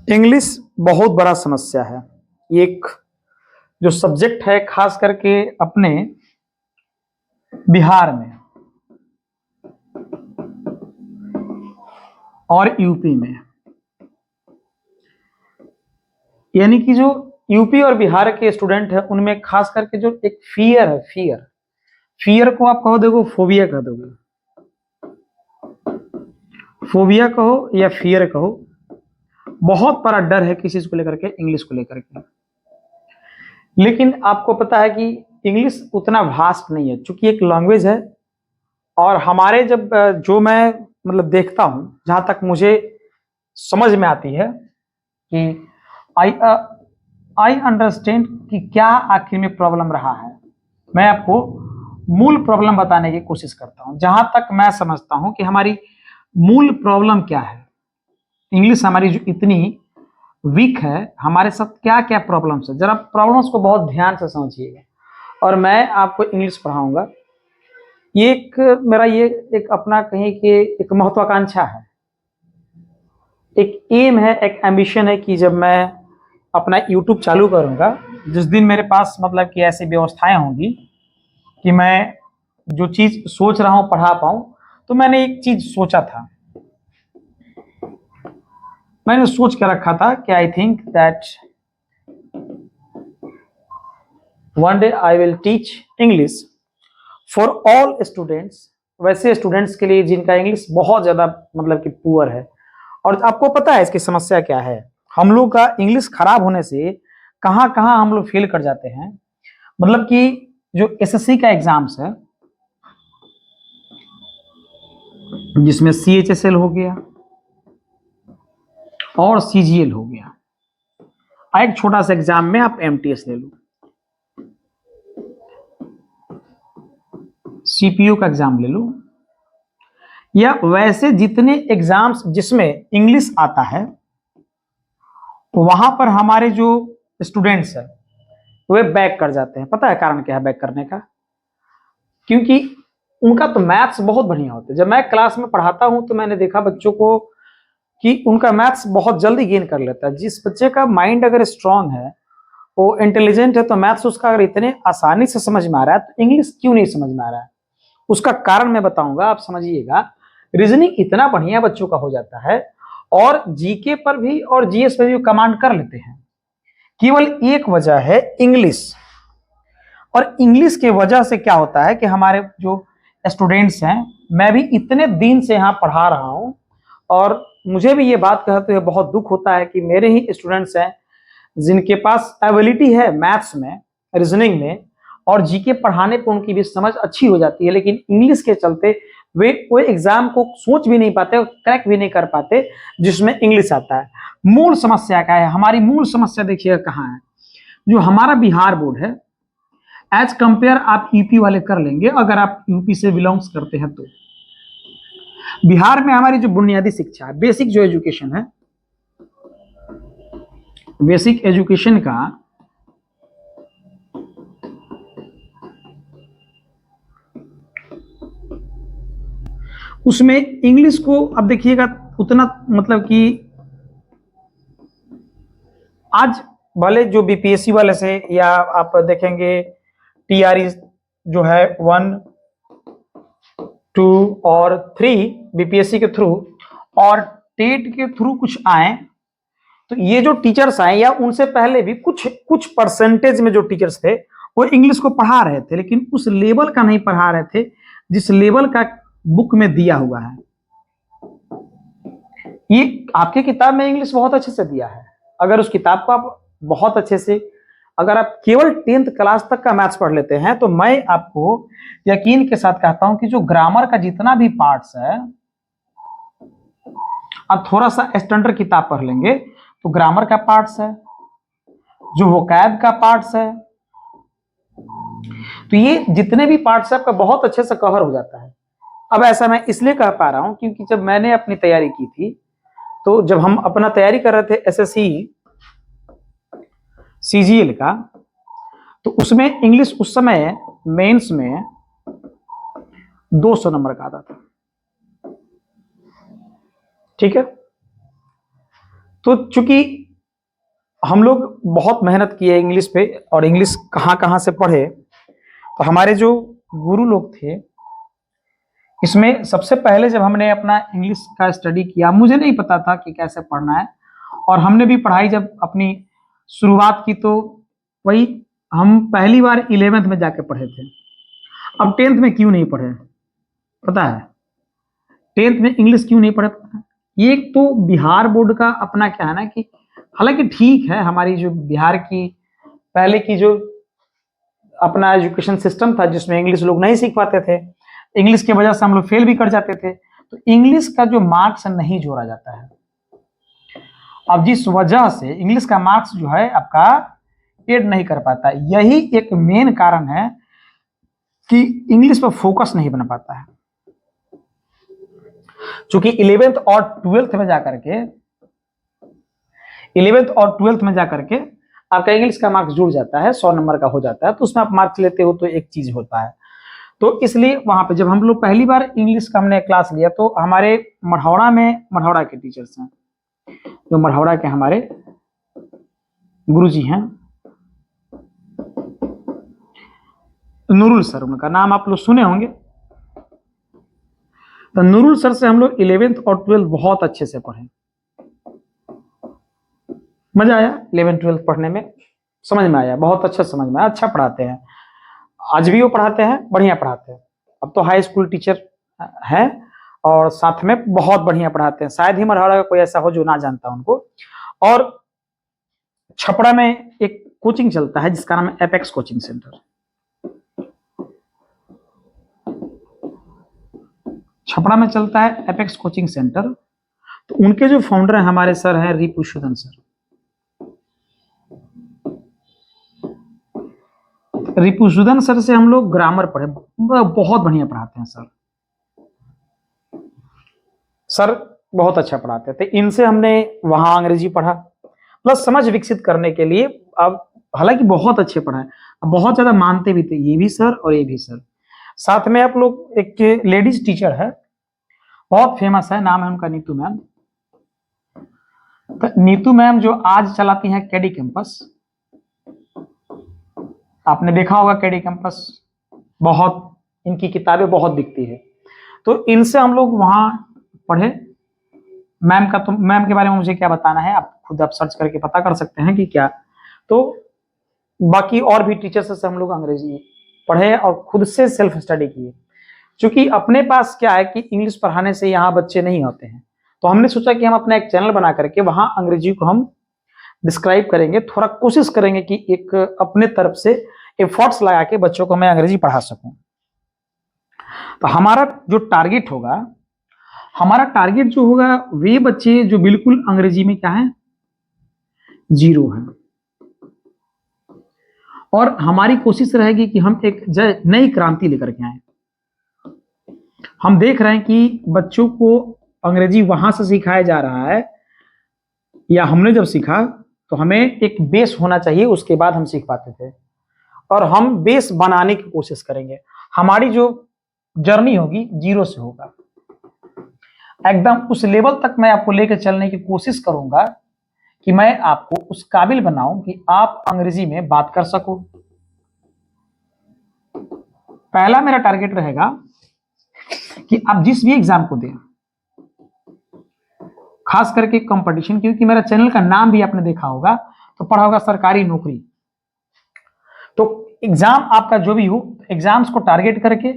English बहुत बड़ा समस्या है। ये एक जो सब्जेक्ट है खास करके अपने बिहार में और यूपी में, यानी कि जो यूपी और बिहार के स्टूडेंट है उनमें खास करके जो एक फियर है, फियर को आप कहो, देखो फोबिया कह दोगे, फोबिया कहो या फियर कहो, बहुत बड़ा डर है किसी चीज को लेकर के, इंग्लिश को लेकर के। लेकिन आपको पता है कि इंग्लिश उतना वास्ट नहीं है, चूंकि एक लैंग्वेज है। और हमारे जब जो मैं मतलब देखता हूं, जहां तक मुझे समझ में आती है कि आई आई अंडरस्टैंड कि क्या आखिर में प्रॉब्लम रहा है। मैं आपको मूल प्रॉब्लम बताने की कोशिश करता हूं। जहां तक मैं समझता हूं कि हमारी मूल प्रॉब्लम क्या है, इंग्लिश हमारी जो इतनी वीक है, हमारे साथ क्या क्या प्रॉब्लम्स है, जरा प्रॉब्लम्स को बहुत ध्यान से समझिएगा और मैं आपको इंग्लिश पढ़ाऊंगा। ये एक मेरा ये एक अपना कहीं कि एक महत्वाकांक्षा है, एक एम है, एक एम्बिशन है कि जब मैं अपना यूट्यूब चालू करूंगा, जिस दिन मेरे पास मतलब कि ऐसी व्यवस्थाएं होंगी कि मैं जो चीज सोच रहा हूं पढ़ा पाऊं। तो मैंने एक चीज सोचा था, मैंने सोच के रखा था कि I think that one day I will teach English for all students, वैसे स्टूडेंट्स के लिए जिनका इंग्लिश बहुत ज्यादा मतलब कि पुअर है। और आपको पता है इसकी समस्या क्या है, हम लोग का इंग्लिश खराब होने से कहां कहां हम लोग फेल कर जाते हैं। मतलब कि जो एसएससी का एग्जाम्स है, जिसमें सीएचएसएल हो गया और सीजीएल हो गया, एक छोटा सा एग्जाम में आप एमटीएस ले लो, सीपीयू का एग्जाम ले लो, या वैसे जितने एग्जाम्स जिसमें इंग्लिश आता है, वहां पर हमारे जो स्टूडेंट्स हैं वे बैक कर जाते हैं। पता है कारण क्या है बैक करने का? क्योंकि उनका तो मैथ्स बहुत बढ़िया होता है। जब मैं क्लास में पढ़ाता हूं तो मैंने देखा बच्चों को कि उनका मैथ्स बहुत जल्दी गेन कर लेता है। जिस बच्चे का माइंड अगर स्ट्रांग है, वो इंटेलिजेंट है, तो मैथ्स उसका अगर इतने आसानी से समझ में आ रहा है तो इंग्लिश क्यों नहीं समझ में आ रहा है? उसका कारण मैं बताऊंगा, आप समझिएगा। रीजनिंग इतना बढ़िया बच्चों का हो जाता है और जीके पर भी और जीएस पर भी कमांड कर लेते हैं। केवल एक वजह है इंग्लिश। और इंग्लिश के वजह से क्या होता है कि हमारे जो स्टूडेंट्स हैं, मैं भी इतने दिन से यहाँ पढ़ा रहा हूँ और मुझे भी ये बात कहते हुए बहुत दुख होता है कि मेरे ही स्टूडेंट्स हैं जिनके पास एबिलिटी है मैथ्स में, रीजनिंग में, और जीके पढ़ाने पर उनकी भी समझ अच्छी हो जाती है, लेकिन इंग्लिश के चलते वे एग्जाम को सोच भी नहीं पाते, क्रैक भी नहीं कर पाते जिसमें इंग्लिश आता है। मूल समस्या क्या है? हमारी मूल समस्या देखिएगा कहाँ है। जो हमारा बिहार बोर्ड है, एज कंपेयर आप यूपी वाले कर लेंगे, अगर आप यूपी से बिलोंग्स करते हैं तो बिहार में हमारी जो बुनियादी शिक्षा है, बेसिक जो एजुकेशन है, बेसिक एजुकेशन का उसमें इंग्लिश को अब देखिएगा उतना मतलब कि आज भले जो बीपीएससी वाले से या आप देखेंगे टीआरई जो है 1, 2 और 3 बीपीएससी के थ्रू और टेट के थ्रू कुछ आए, तो ये जो टीचर्स आए या उनसे पहले भी कुछ कुछ परसेंटेज में जो टीचर्स थे वो इंग्लिश को पढ़ा रहे थे, लेकिन उस लेवल का नहीं पढ़ा रहे थे जिस लेवल का बुक में दिया हुआ है। ये आपके किताब में इंग्लिश बहुत अच्छे से दिया है। अगर उस किताब को आप बहुत अच्छे से, अगर आप केवल 10th क्लास तक का मैथ्स पढ़ लेते हैं, तो मैं आपको यकीन के साथ कहता हूं कि जो ग्रामर का जितना भी पार्ट्स है, आप थोड़ा सा स्टैंडर्ड किताब पढ़ लेंगे तो ग्रामर का पार्ट्स है, जो वोकैब का पार्ट्स है, तो ये जितने भी पार्ट्स है आपका बहुत अच्छे से कवर हो जाता है। अब ऐसा मैं इसलिए कह पा रहा हूं क्योंकि जब मैंने अपनी तैयारी की थी, तो जब हम अपना तैयारी कर रहे थे एसएससी सीजीएल का, तो उसमें इंग्लिश उस समय मेंस में 200 नंबर का आता था। ठीक है, तो चूंकि हम लोग बहुत मेहनत किए इंग्लिश पे और इंग्लिश कहाँ कहाँ से पढ़े, तो हमारे जो गुरु लोग थे, इसमें सबसे पहले जब हमने अपना इंग्लिश का स्टडी किया, मुझे नहीं पता था कि कैसे पढ़ना है, और हमने भी पढ़ाई जब अपनी शुरुआत की तो वही हम पहली बार 11th में जाके पढ़े थे। अब 10th में क्यों नहीं पढ़े पता है? 10th में इंग्लिश क्यों नहीं पढ़े पता है? ये एक तो बिहार बोर्ड का अपना क्या है ना कि हालांकि ठीक है, हमारी जो बिहार की पहले की जो अपना एजुकेशन सिस्टम था जिसमें इंग्लिश लोग नहीं सीख पाते थे, इंग्लिश की वजह से हम लोग फेल भी कर जाते थे, तो इंग्लिश का जो मार्क्स नहीं जोड़ा जाता है। अब जिस वजह से इंग्लिश का मार्क्स जो है आपका एड नहीं कर पाता, यही एक मेन कारण है कि इंग्लिश पर फोकस नहीं बन पाता है। क्योंकि 11th और 12th में जाकर के 11th और 12th में जाकर के आपका इंग्लिश का मार्क्स जुड़ जाता है, 100 नंबर का हो जाता है, तो उसमें आप मार्क्स लेते हो तो एक चीज होता है। तो इसलिए वहां पे जब हम लोग पहली बार इंग्लिश का हमने क्लास लिया तो हमारे मढ़ौरा के टीचर्स हैं, जो मढ़ौरा के हमारे गुरुजी हैं, नूरुल सर, उनका नाम आप लोग सुने होंगे। तो नूरुल सर से हम लोग 11th और 12th बहुत अच्छे से पढ़े, मजा आया 11th 12th पढ़ने में, समझ में आया, बहुत अच्छा समझ में आया, अच्छा पढ़ाते हैं, आज भी वो पढ़ाते हैं, बढ़िया पढ़ाते हैं। अब तो हाई स्कूल टीचर है और साथ में बहुत बढ़िया पढ़ाते हैं, शायद ही मरहरा का कोई ऐसा हो जो ना जानता उनको। और छपरा में एक कोचिंग चलता है जिसका नाम है एपेक्स कोचिंग सेंटर, छपरा में चलता है एपेक्स कोचिंग सेंटर। तो उनके जो फाउंडर हैं हमारे सर हैं रिपुसूदन सर। रिपुसूदन सर से हम लोग ग्रामर पढ़े, बहुत बढ़िया पढ़ाते हैं सर, सर बहुत अच्छा पढ़ाते थे। इनसे हमने वहां अंग्रेजी पढ़ा, प्लस समझ विकसित करने के लिए। अब हालांकि बहुत अच्छे पढ़ाए, बहुत ज्यादा मानते भी थे, ये भी सर और ये भी सर। साथ में आप लोग एक लेडीज टीचर है, बहुत फेमस है, नाम है उनका नीतू मैम। तो नीतू मैम जो आज चलाती हैं केडी कैंपस, आपने देखा होगा केडी कैंपस, बहुत इनकी किताबें बहुत बिकती है। तो इनसे हम लोग वहां पढ़े। मैम का तो मैम के बारे में मुझे क्या बताना है, आप खुद आप सर्च करके पता कर सकते हैं कि क्या। तो बाकी और भी टीचर्स से हम लोग अंग्रेजी पढ़े और खुद से सेल्फ स्टडी किए, क्योंकि अपने पास क्या है कि इंग्लिश पढ़ाने से यहाँ बच्चे नहीं होते हैं, तो हमने सोचा कि हम अपना एक चैनल बना करके वहां अंग्रेजी को हम डिस्क्राइब करेंगे, थोड़ा कोशिश करेंगे कि एक अपने तरफ से एफर्ट्स लगा के बच्चों को मैं अंग्रेजी पढ़ा सकूं। तो हमारा जो टारगेट होगा, हमारा टारगेट जो होगा वे बच्चे जो बिल्कुल अंग्रेजी में क्या है, जीरो है। और हमारी कोशिश रहेगी कि हम एक नई क्रांति लेकर के आए। हम देख रहे हैं कि बच्चों को अंग्रेजी वहां से सिखाया जा रहा है, या हमने जब सीखा तो हमें एक बेस होना चाहिए, उसके बाद हम सीख पाते थे, और हम बेस बनाने की कोशिश करेंगे। हमारी जो जर्नी होगी जीरो से होगा, एकदम उस लेवल तक मैं आपको लेकर चलने की कोशिश करूंगा कि मैं आपको उस काबिल बनाऊं कि आप अंग्रेजी में बात कर सको। पहला मेरा टारगेट रहेगा कि आप जिस भी एग्जाम को दें, खास करके कंपटीशन, क्योंकि मेरा चैनल का नाम भी आपने देखा होगा तो पढ़ा होगा सरकारी नौकरी। तो एग्जाम आपका जो भी हो, एग्जाम्स को टारगेट करके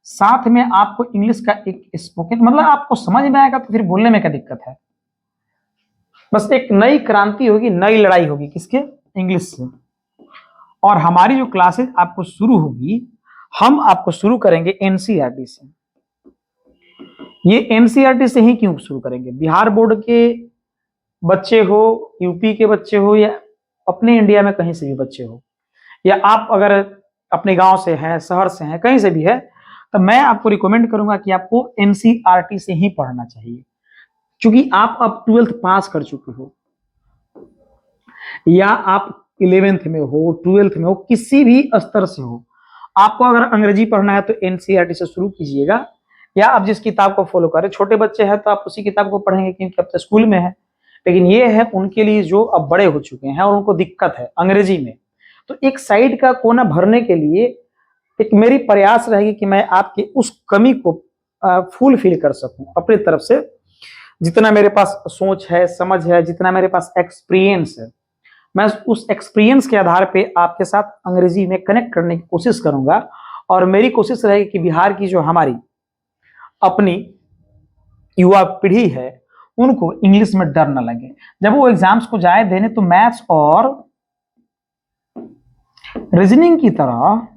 साथ में आपको इंग्लिश का एक स्पोकन, मतलब आपको समझ में आएगा तो फिर बोलने में क्या दिक्कत है। बस एक नई क्रांति होगी, नई लड़ाई होगी किसके, इंग्लिश से। और हमारी जो क्लासेस आपको शुरू होगी, हम आपको शुरू करेंगे एनसीईआरटी से। ये एनसीईआरटी से ही क्यों शुरू करेंगे, बिहार बोर्ड के बच्चे हो, यूपी के बच्चे हो, या अपने इंडिया में कहीं से भी बच्चे हो, या आप अगर अपने गांव से हैं, शहर से हैं, कहीं से भी है, तो मैं आपको रिकमेंड करूंगा कि आपको एनसीईआरटी से ही पढ़ना चाहिए, क्योंकि आप अब 12th पास कर चुके हो, या आप 11th में हो, 12th में हो, किसी भी स्तर से हो, आपको अगर अंग्रेजी पढ़ना है तो एनसीईआरटी से शुरू कीजिएगा। या आप जिस किताब को फॉलो करें, छोटे बच्चे हैं तो आप उसी किताब को पढ़ेंगे क्योंकि अब तो स्कूल में है, लेकिन ये है उनके लिए जो अब बड़े हो चुके हैं और उनको दिक्कत है अंग्रेजी में। तो एक साइड का कोना भरने के लिए एक मेरी प्रयास रहेगी कि मैं आपकी उस कमी को फुलफिल कर सकूं अपनी तरफ से। जितना मेरे पास सोच है, समझ है, जितना मेरे पास एक्सपीरियंस है, मैं उस एक्सपीरियंस के आधार पे आपके साथ अंग्रेजी में कनेक्ट करने की कोशिश करूंगा। और मेरी कोशिश रहेगी कि बिहार की जो हमारी अपनी युवा पीढ़ी है उनको इंग्लिश में डर न लगे। जब वो एग्जाम्स को जाए देने तो मैथ्स और रीजनिंग की तरह,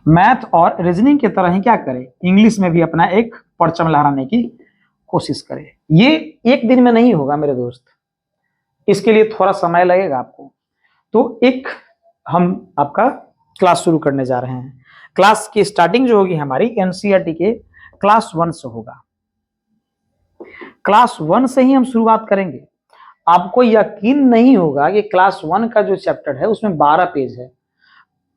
मैथ और रीजनिंग की तरह ही क्या करें, इंग्लिश में भी अपना एक परचम लहराने की कोशिश करें। ये एक दिन में नहीं होगा मेरे दोस्त, इसके लिए थोड़ा समय लगेगा आपको। तो एक हम आपका क्लास शुरू करने जा रहे हैं। क्लास की स्टार्टिंग जो होगी हमारी एनसीईआरटी के क्लास 1 से होगा। क्लास 1 से ही हम शुरुआत करेंगे। आपको यकीन नहीं होगा कि क्लास 1 का जो चैप्टर है उसमें 12 पेज है।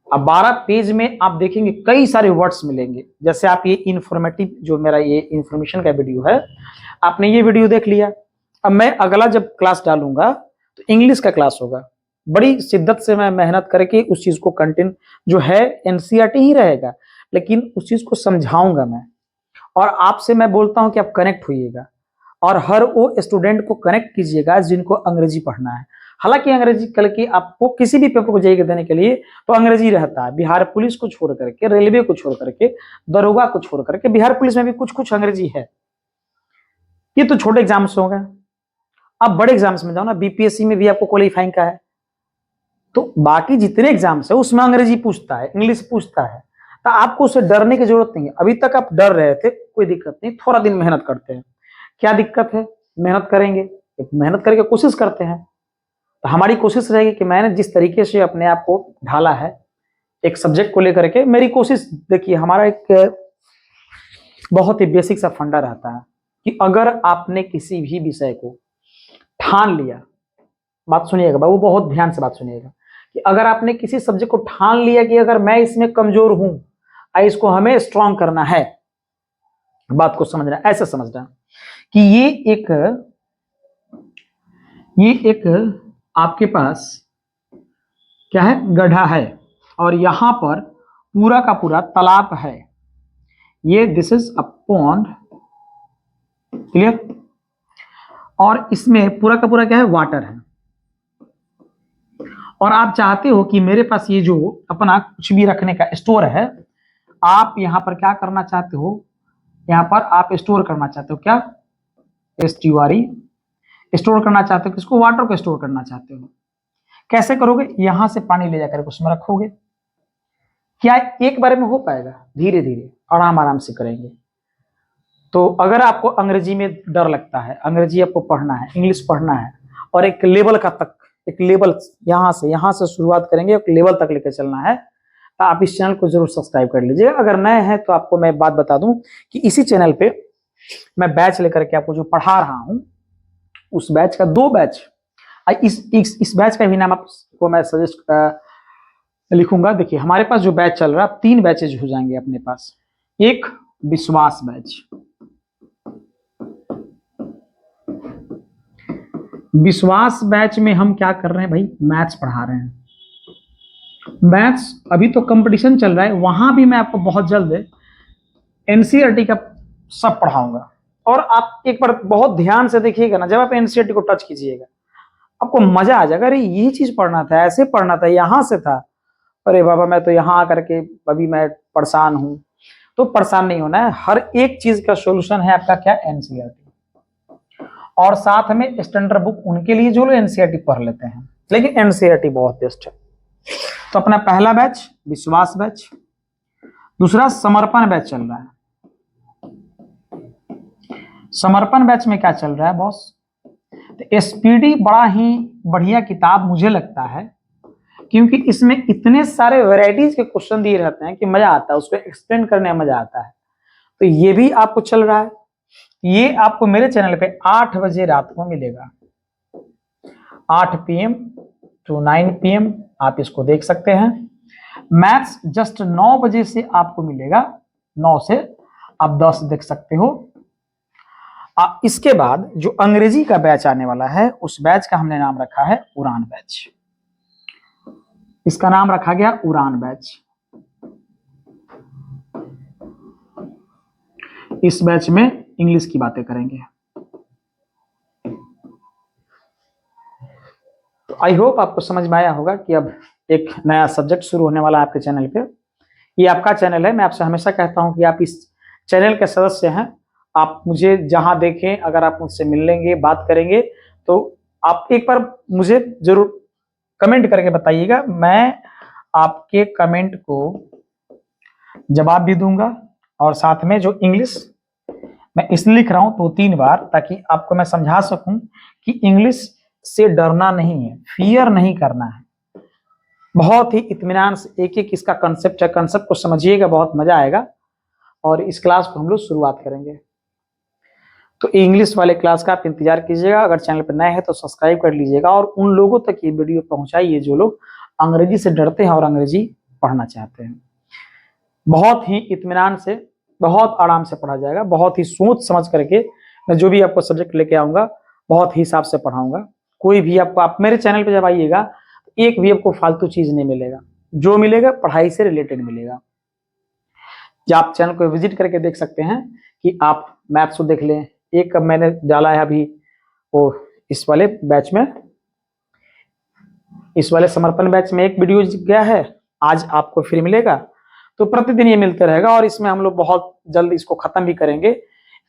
अब 12 पेज में आप देखेंगे कई सारे वर्ड्स मिलेंगे। जैसे आप ये इंफॉर्मेटिव जो मेरा ये इंफॉर्मेशन का वीडियो है, आपने ये वीडियो देख लिया। अब मैं अगला जब क्लास डालूंगा तो इंग्लिश का क्लास होगा। बड़ी शिद्दत से मैं मेहनत करके उस चीज को कंटेंट जो है एनसीईआरटी ही रहेगा, लेकिन उस चीज को समझाऊंगा मैं। और आपसे मैं बोलता हूं कि आप कनेक्ट होइएगा और हर वो स्टूडेंट को कनेक्ट कीजिएगा जिनको अंग्रेजी पढ़ना है। हालांकि अंग्रेजी कल की आपको किसी भी पेपर को जाएगा देने के लिए तो अंग्रेजी रहता है। बिहार पुलिस को छोड़ करके, रेलवे को छोड़ करके, दरोगा को छोड़ करके, बिहार पुलिस में भी कुछ कुछ अंग्रेजी है। ये तो छोटे एग्जाम्स होंगे। आप बड़े एग्जाम्स में जाओ ना, बीपीएससी में भी आपको क्वालिफाइंग का है, तो बाकी जितने एग्जाम्स है उसमें अंग्रेजी पूछता है, इंग्लिश पूछता है। तो आपको उससे डरने की जरूरत नहीं है। अभी तक आप डर रहे थे, कोई दिक्कत नहीं, थोड़ा दिन मेहनत करते हैं। क्या दिक्कत है, मेहनत करेंगे, मेहनत करके कोशिश करते हैं। तो हमारी कोशिश रहेगी कि मैंने जिस तरीके से अपने आप को ढाला है एक सब्जेक्ट को लेकर के, मेरी कोशिश देखिए, हमारा एक बहुत ही बेसिक सा फंडा रहता है कि अगर आपने किसी भी विषय को ठान लिया, बात सुनिएगा बाबू, बहुत ध्यान से बात सुनिएगा, कि अगर आपने किसी सब्जेक्ट को ठान लिया कि अगर मैं इसमें कमजोर हूं, इसको हमें स्ट्रांग करना है, बात को समझना, ऐसे समझना कि ये एक आपके पास क्या है, गड्ढा है और यहां पर पूरा का पूरा तालाब है। ये this is a pond, clear, और इसमें पूरा का पूरा क्या है, वाटर है। और आप चाहते हो कि मेरे पास ये जो अपना कुछ भी रखने का स्टोर है, आप यहां पर क्या करना चाहते हो, यहां पर आप स्टोर करना चाहते हो, क्या, एस्ट्यूआरी स्टोर करना चाहते हो, किसको, वाटर को स्टोर करना चाहते हो। कैसे करोगे, यहां से पानी ले जाकर उसमें रखोगे। क्या एक बार में हो पाएगा, धीरे धीरे आराम आराम से करेंगे। तो अगर आपको अंग्रेजी में डर लगता है, अंग्रेजी आपको पढ़ना है, इंग्लिश पढ़ना है, और एक लेवल का तक, एक लेवल यहां से शुरुआत करेंगे, एक लेवल तक लेकर चलना है, तो आप इस चैनल को जरूर सब्सक्राइब कर लीजिएगा। अगर नए हैं तो आपको मैं बात बता दूं कि इसी चैनल पे मैं बैच लेकर के आपको जो पढ़ा रहा हूं, उस बैच का 2 बैच, इस बैच का भी नाम आपको मैं सजेस्ट लिखूंगा। देखिए हमारे पास जो बैच चल रहा है, 3 बैचेज हो जाएंगे अपने पास। एक विश्वास बैच, विश्वास बैच में हम क्या कर रहे हैं भाई, मैथ्स पढ़ा रहे हैं। मैथ्स अभी तो कंपटीशन चल रहा है, वहां भी मैं आपको बहुत जल्द एनसीईआरटी का सब पढ़ाऊंगा। और आप एक बार बहुत ध्यान से देखिएगा ना, जब आप एनसीईआरटी को टच कीजिएगा आपको मजा आ जाएगा। अरे ये चीज पढ़ना था, ऐसे पढ़ना था, यहां से था, अरे बाबा मैं तो यहाँ आकर के अभी मैं परेशान हूं। तो परेशान नहीं होना है, हर एक चीज का सोल्यूशन है आपका क्या, एनसीईआरटी। और साथ में स्टैंडर्ड बुक उनके लिए जो लोग एनसीईआरटी पढ़ लेते हैं, लेकिन एनसीईआरटी बहुत बेस्ट है। तो अपना पहला बैच विश्वास बैच, दूसरा समर्पण बैच चल रहा है। समर्पण बैच में क्या चल रहा है बॉस, तो एसपीडी बड़ा ही बढ़िया किताब मुझे लगता है, क्योंकि इसमें इतने सारे वैरायटीज के क्वेश्चन दिए रहते हैं कि मजा आता है, उसको एक्सप्लेन करने में मजा आता है। तो ये भी आपको चल रहा है, ये आपको मेरे चैनल पे 8 बजे रात को मिलेगा, 8 PM टू 9 PM आप इसको देख सकते हैं। मैथ्स जस्ट 9 बजे से आपको मिलेगा, 9 से आप 10 देख सकते हो। इसके बाद जो अंग्रेजी का बैच आने वाला है उस बैच का हमने नाम रखा है उड़ान बैच। इसका नाम रखा गया उड़ान बैच। इस बैच में इंग्लिश की बातें करेंगे। तो आई होप आपको समझ में आया होगा कि अब एक नया सब्जेक्ट शुरू होने वाला है आपके चैनल पे। ये आपका चैनल है, मैं आपसे हमेशा कहता हूं कि आप इस चैनल के सदस्य हैं। आप मुझे जहां देखें, अगर आप मुझसे मिल लेंगे, बात करेंगे, तो आप एक बार मुझे जरूर कमेंट करके बताइएगा। मैं आपके कमेंट को जवाब भी दूंगा और साथ में जो इंग्लिश मैं इसलिए लिख रहा हूं 2-3 बार ताकि आपको मैं समझा सकूं कि इंग्लिश से डरना नहीं है, फियर नहीं करना है। बहुत ही इत्मीनान से एक एक इसका कंसेप्ट है, कंसेप्ट को समझिएगा, बहुत मजा आएगा। और इस क्लास को हम लोग शुरुआत करेंगे। तो इंग्लिश वाले क्लास का आप इंतजार कीजिएगा। अगर चैनल पर नए हैं तो सब्सक्राइब कर लीजिएगा और उन लोगों तक ये वीडियो पहुंचाइए जो लोग अंग्रेजी से डरते हैं और अंग्रेजी पढ़ना चाहते हैं। बहुत ही इत्मीनान से, बहुत आराम से पढ़ा जाएगा। बहुत ही सोच समझ करके मैं जो भी आपको सब्जेक्ट लेके आऊंगा बहुत ही हिसाब से पढ़ाऊंगा। कोई भी आपको, आप मेरे चैनल पे जब आइएगा एक भी आपको फालतू चीज नहीं मिलेगा, जो मिलेगा पढ़ाई से रिलेटेड मिलेगा। या आप चैनल को विजिट करके देख सकते हैं कि आप मैथ्स को देख लें। एक मैंने डाला है अभी वो इस वाले बैच में, इस वाले समर्पण बैच में एक वीडियो गया है, आज आपको फ्री मिलेगा। तो प्रतिदिन ये मिलते रहेगा और इसमें हम लोग बहुत जल्द इसको खत्म भी करेंगे।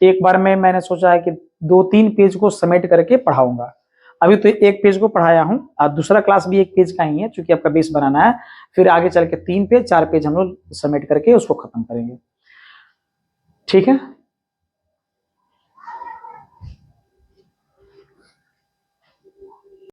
एक बार में मैंने सोचा है कि 2-3 पेज को समेट करके पढ़ाऊंगा। अभी तो एक पेज को पढ़ाया हूं और दूसरा क्लास भी एक पेज का ही है, क्योंकि आपका बेस बनाना है। फिर आगे चल के 3 पेज 4 पेज हम लोग समेट करके उसको खत्म करेंगे। ठीक है।